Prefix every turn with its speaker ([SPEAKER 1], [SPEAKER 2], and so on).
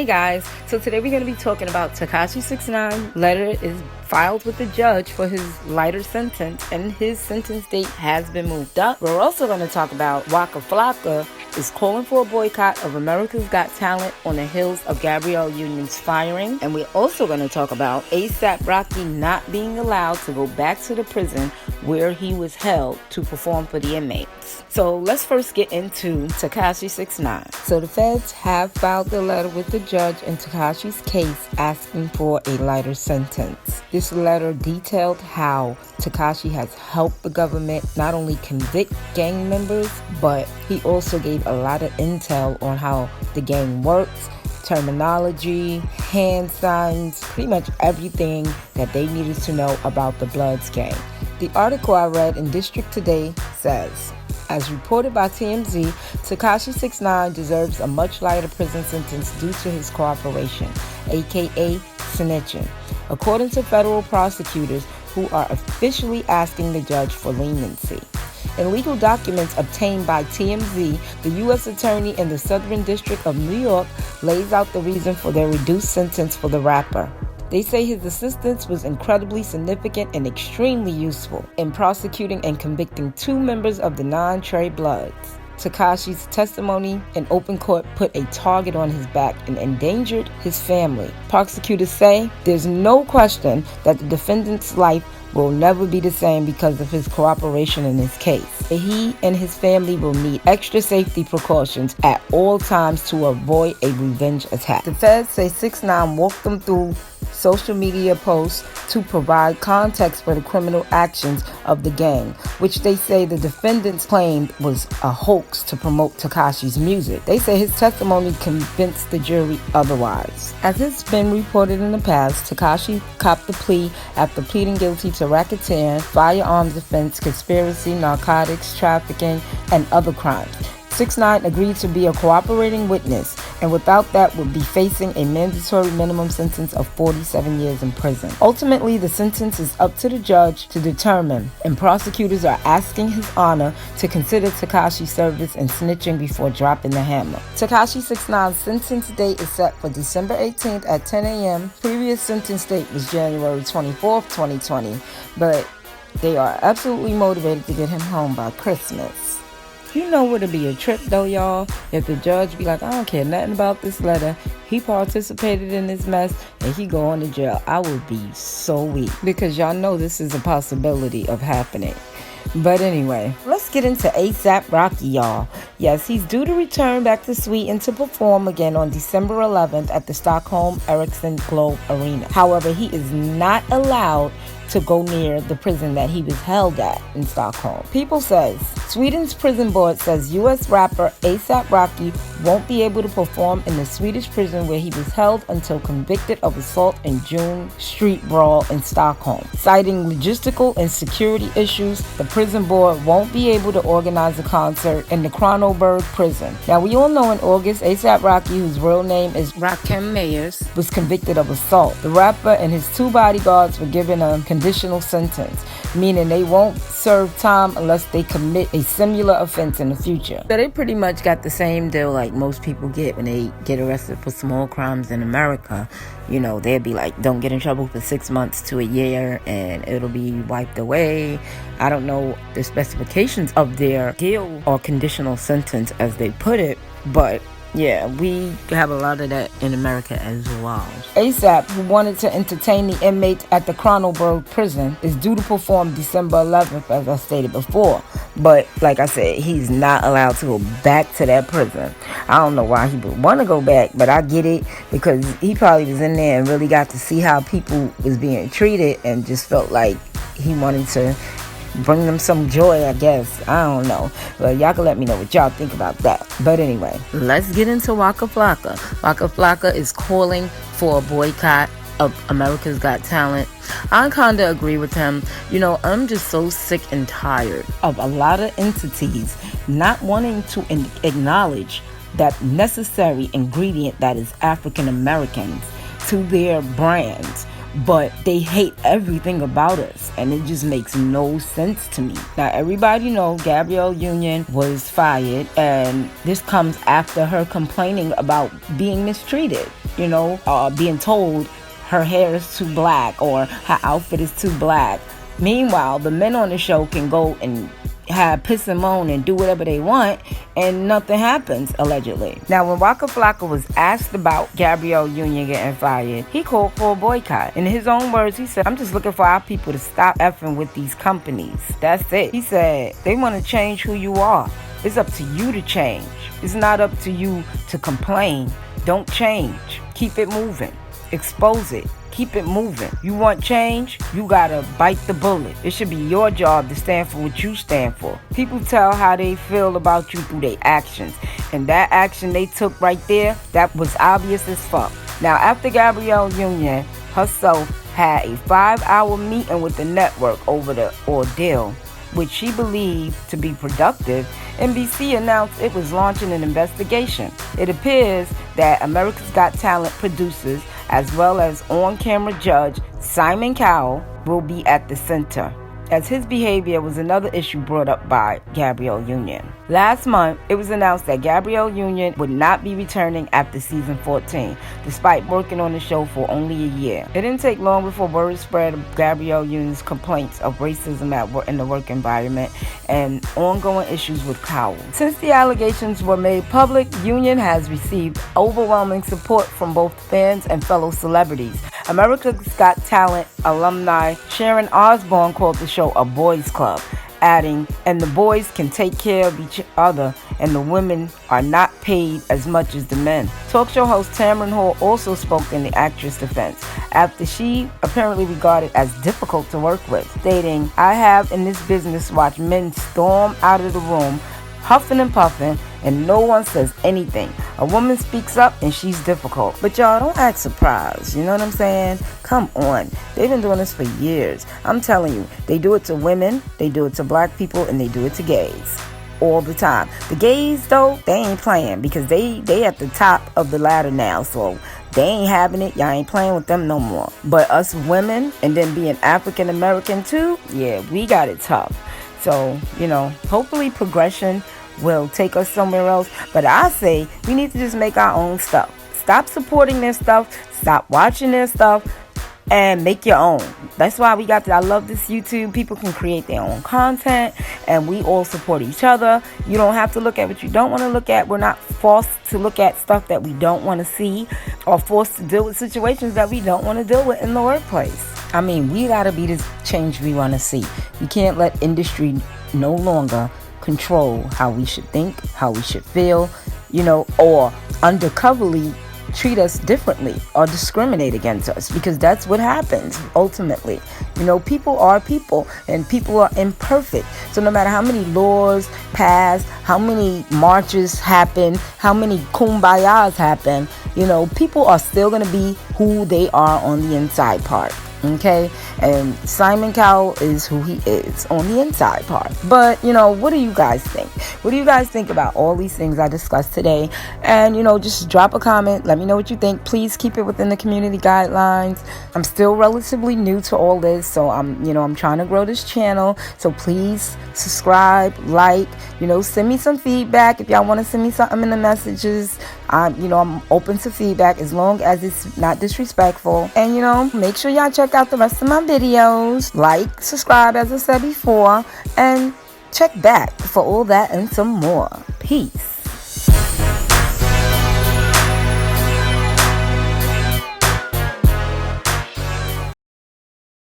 [SPEAKER 1] guys, so today we're going to be talking about Tekashi 69 letter is filed with the judge for his lighter sentence, and his sentence date has been moved up. We're also going to talk about Waka is calling for a boycott of America's Got Talent on the heels of Gabrielle Union's firing, and we're also going to talk about A$AP Rocky not being allowed to go back to the prison where he was held to perform for the inmates. So let's first get into Tekashi 69. So the feds have filed a letter with the judge in Tekashi's case asking for a lighter sentence. This letter detailed how Tekashi has helped the government not only convict gang members, but he also gave a lot of intel on how the gang works, terminology, hand signs, pretty much everything that they needed to know about the Bloods gang. The article I read in District Today says, as reported by TMZ, Tekashi 69 deserves a much lighter prison sentence due to his cooperation, aka snitching, according to federal prosecutors who are officially asking the judge for leniency. In legal documents obtained by TMZ, the U.S. Attorney in the Southern District of New York lays out the reason for their reduced sentence for the rapper. They say his assistance was incredibly significant and extremely useful in prosecuting and convicting two members of the non-Trey Bloods. Tekashi's testimony in open court put a target on his back and endangered his family. Prosecutors say there's no question that the defendant's life will never be the same because of his cooperation in this case. He and his family will need extra safety precautions at all times to avoid a revenge attack. The feds say 6ix9ine walked them through social media posts to provide context for the criminal actions of the gang, which they say the defendants claimed was a hoax to promote Tekashi's music. They say his testimony convinced the jury otherwise. As it's been reported in the past, Tekashi copped the plea after pleading guilty to racketeering, firearms offense, conspiracy, narcotics, trafficking, and other crimes. 6ix9ine agreed to be a cooperating witness, and without that would be facing a mandatory minimum sentence of 47 years in prison. Ultimately, the sentence is up to the judge to determine, and prosecutors are asking His Honor to consider Tekashi's service in snitching before dropping the hammer. Tekashi 6ix9ine's sentence date is set for December 18th at 10 a.m. Previous sentence date was January 24th, 2020, but they are absolutely motivated to get him home by Christmas. You know what'll be a trip though, y'all? If the judge be like, I don't care nothing about this letter, he participated in this mess, and he go on to jail. I would be so weak, because y'all know this is a possibility of happening. But anyway, let's get into A$AP Rocky, y'all. Yes, he's due to return back to Sweden to perform again on December 11th at the Stockholm Ericsson Globe Arena. However, he is not allowed to go near the prison that he was held at in Stockholm. People says, Sweden's prison board says U.S. rapper A$AP Rocky won't be able to perform in the Swedish prison where he was held until convicted of assault in June street brawl in Stockholm. Citing logistical and security issues, the prison board won't be able to organize a concert in the Kronoberg prison. Now, we all know in August, A$AP Rocky, whose real name is Rakim Mayers, was convicted of assault. The rapper and his two bodyguards were given a conditional sentence, meaning they won't serve time unless they commit a similar offense in the future. So they pretty much got the same deal like most people get when they get arrested for small crimes in America. You know, they'd be like, don't get in trouble for 6 months to a year and it'll be wiped away. I don't know the specifications of their deal or conditional sentence as they put it, but yeah, we have a lot of that in America as well. A$AP, who wanted to entertain the inmates at the Kronoberg prison, is due to perform December 11th, as I stated before. But like I said, he's not allowed to go back to that prison. I don't know why he would want to go back, but I get it, because he probably was in there and really got to see how people was being treated and just felt like he wanted to bring them some joy, I guess. I don't know. But y'all can let me know what y'all think about that. But anyway, let's get into Waka. Waka is calling for a boycott of America's Got Talent. I kind of agree with him. You know, I'm just so sick and tired of a lot of entities not wanting to acknowledge that necessary ingredient that is African Americans to their brands. But they hate everything about us, and it just makes no sense to me. Now, everybody knows Gabrielle Union was fired, and this comes after her complaining about being mistreated. being told her hair is too black or her outfit is too black. Meanwhile, the men on the show can go and have piss and moan and do whatever they want, and nothing happens, allegedly. Now, when Waka Flocka was asked about Gabrielle Union getting fired, he called for a boycott. In his own words, he said, "I'm just looking for our people to stop effing with these companies. That's it." He said, "They want to change who you are. It's up to you to change. It's not up to you to complain. Don't change. Keep it moving. Expose it. Keep it moving. You want change? You gotta bite the bullet. It should be your job to stand for what you stand for." People tell how they feel about you through their actions. And that action they took right there, that was obvious as fuck. Now, after Gabrielle Union herself had a 5-hour meeting with the network over the ordeal, which she believed to be productive, NBC announced it was launching an investigation. It appears that America's Got Talent producers, as well as on-camera judge Simon Cowell, will be at the center, as his behavior was another issue brought up by Gabrielle Union. Last month, it was announced that Gabrielle Union would not be returning after season 14, despite working on the show for only a year. It didn't take long before word spread of Gabrielle Union's complaints of racism in the work environment and ongoing issues with Cowell. Since the allegations were made public, Union has received overwhelming support from both fans and fellow celebrities. America's Got Talent alumni Sharon Osbourne called the show a boys' club, adding, "And the boys can take care of each other, and the women are not paid as much as the men." Talk show host Tamron Hall also spoke in the actress' defense, after she apparently regarded as difficult to work with, stating, "I have in this business watched men storm out of the room, huffing and puffing, and no one says anything. A woman speaks up and she's difficult." But y'all, don't act surprised. You know what I'm saying? Come on. They've been doing this for years. I'm telling you, they do it to women, they do it to black people, and they do it to gays. All the time. The gays, though, they ain't playing because they at the top of the ladder now. So they ain't having it. Y'all ain't playing with them no more. But us women, and then being African American too, yeah, we got it tough. So, hopefully progression will take us somewhere else. But I say we need to just make our own stuff. Stop supporting their stuff. Stop watching their stuff. And make your own. That's why I love this YouTube. People can create their own content, and we all support each other. You don't have to look at what you don't want to look at. We're not forced to look at stuff that we don't want to see, or forced to deal with situations that we don't want to deal with in the workplace. I mean, we got to be the change we want to see. We can't let industry no longer control how we should think, how we should feel, or undercoverly treat us differently or discriminate against us, because that's what happens ultimately. People are people, and people are imperfect. So no matter how many laws pass, how many marches happen, how many kumbayas happen, people are still going to be who they are on the inside part. Okay, and Simon Cowell is who he is on the inside part. But what do you guys think? What do you guys think about all these things I discussed today? And just drop a comment. Let me know what you think. Please keep it within the community guidelines. I'm still relatively new to all this, so I'm trying to grow this channel. So please subscribe, like, send me some feedback if y'all want to send me something in the messages. I'm open to feedback as long as it's not disrespectful. And make sure y'all check out the rest of my videos. Like, subscribe, as I said before, and check back for all that and some more. Peace.